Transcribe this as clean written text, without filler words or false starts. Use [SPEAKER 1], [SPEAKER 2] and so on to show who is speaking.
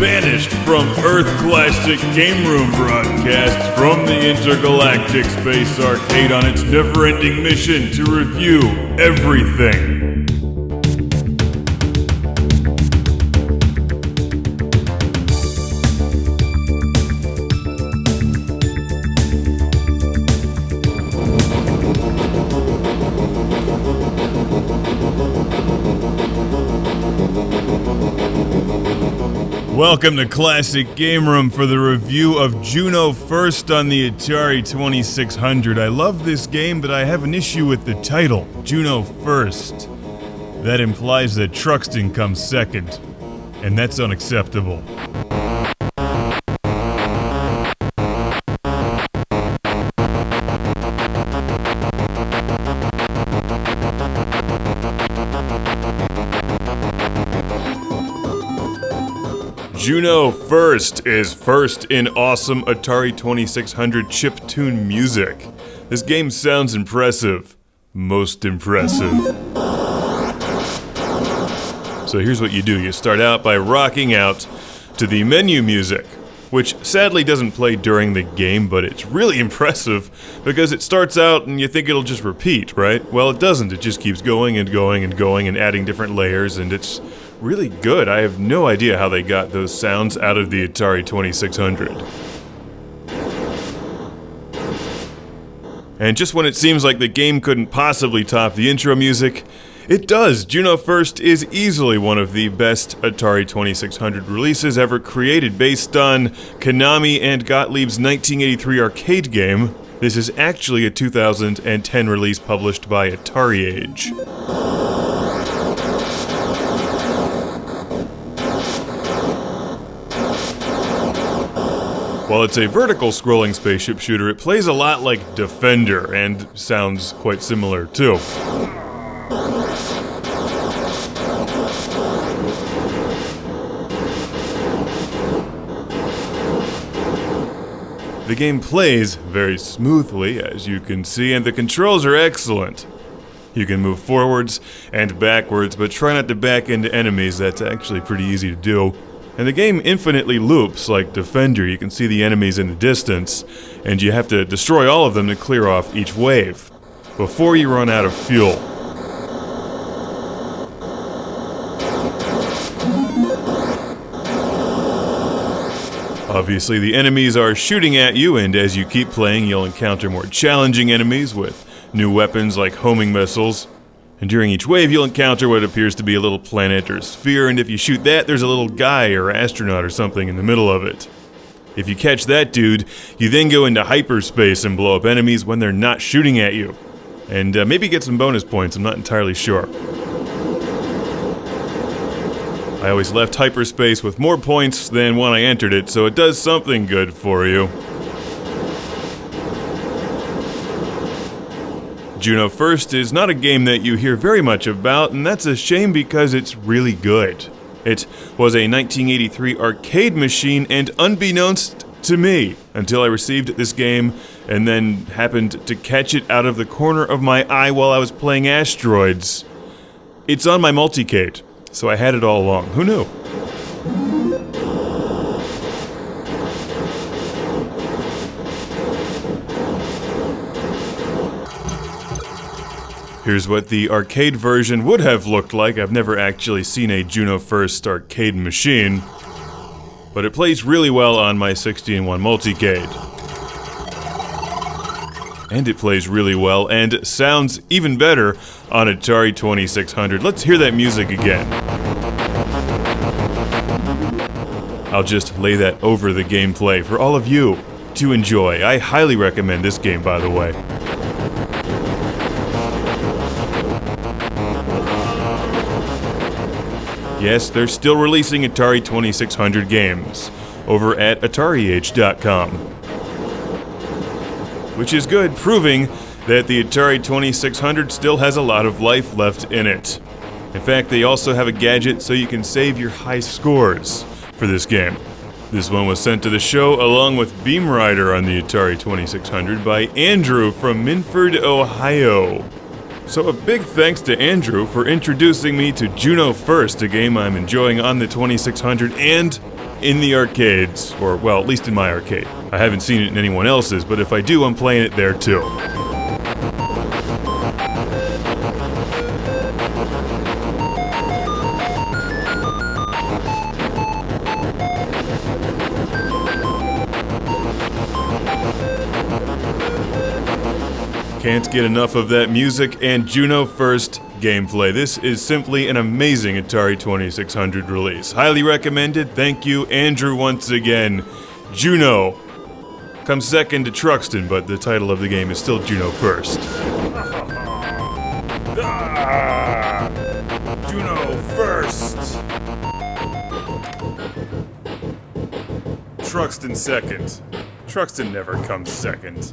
[SPEAKER 1] Banished from Earth Classic Game Room broadcasts from the Intergalactic Space Arcade on its never-ending mission to review everything. Welcome to Classic Game Room for the review of Juno First on the Atari 2600. I love this game, but I have an issue with the title, Juno First. That implies that Truxton comes second, and that's unacceptable. Juno First is first in awesome Atari 2600 chiptune music. This game sounds impressive. Most impressive. So here's what you do. You start out by rocking out to the menu music, which sadly doesn't play during the game, but it's really impressive because it starts out and you think it'll just repeat, right? Well, it doesn't. It just keeps going and going and going and adding different layers, and it's really good. I have no idea how they got those sounds out of the Atari 2600. And just when it seems like the game couldn't possibly top the intro music, it does. Juno First is easily one of the best Atari 2600 releases ever created, based on Konami and Gottlieb's 1983 arcade game. This is actually a 2010 release published by AtariAge. While it's a vertical scrolling spaceship shooter, it plays a lot like Defender, and sounds quite similar too. The game plays very smoothly, as you can see, and the controls are excellent. You can move forwards and backwards, but try not to back into enemies. That's actually pretty easy to do. And the game infinitely loops like Defender. You can see the enemies in the distance, and you have to destroy all of them to clear off each wave before you run out of fuel. Obviously, the enemies are shooting at you, and as you keep playing, you'll encounter more challenging enemies with new weapons like homing missiles. And during each wave, you'll encounter what appears to be a little planet or sphere, and if you shoot that, there's a little guy or astronaut or something in the middle of it. If you catch that dude, you then go into hyperspace and blow up enemies when they're not shooting at you. And maybe get some bonus points, I'm not entirely sure. I always left hyperspace with more points than when I entered it, so it does something good for you. Juno First is not a game that you hear very much about, and that's a shame because it's really good. It was a 1983 arcade machine, and unbeknownst to me, until I received this game and then happened to catch it out of the corner of my eye while I was playing Asteroids, it's on my multicade, so I had it all along. Who knew? Here's what the arcade version would have looked like. I've never actually seen a Juno First arcade machine, but it plays really well on my 16-1 multicade. And it plays really well and sounds even better on Atari 2600. Let's hear that music again. I'll just lay that over the gameplay for all of you to enjoy. I highly recommend this game, by the way. Yes, they're still releasing Atari 2600 games over at AtariAge.com. Which is good, proving that the Atari 2600 still has a lot of life left in it. In fact, they also have a gadget so you can save your high scores for this game. This one was sent to the show along with Beam Rider on the Atari 2600 by Andrew from Minford, Ohio. So a big thanks to Andrew for introducing me to Juno First, a game I'm enjoying on the 2600 and in the arcades, or, well, at least in my arcade. I haven't seen it in anyone else's, but if I do, I'm playing it there too. Can't get enough of that music and Juno First gameplay. This is simply an amazing Atari 2600 release. Highly recommended. Thank you, Andrew, once again. Juno comes second to Truxton, but the title of the game is still Juno First. Juno First. Truxton second. Truxton never comes second.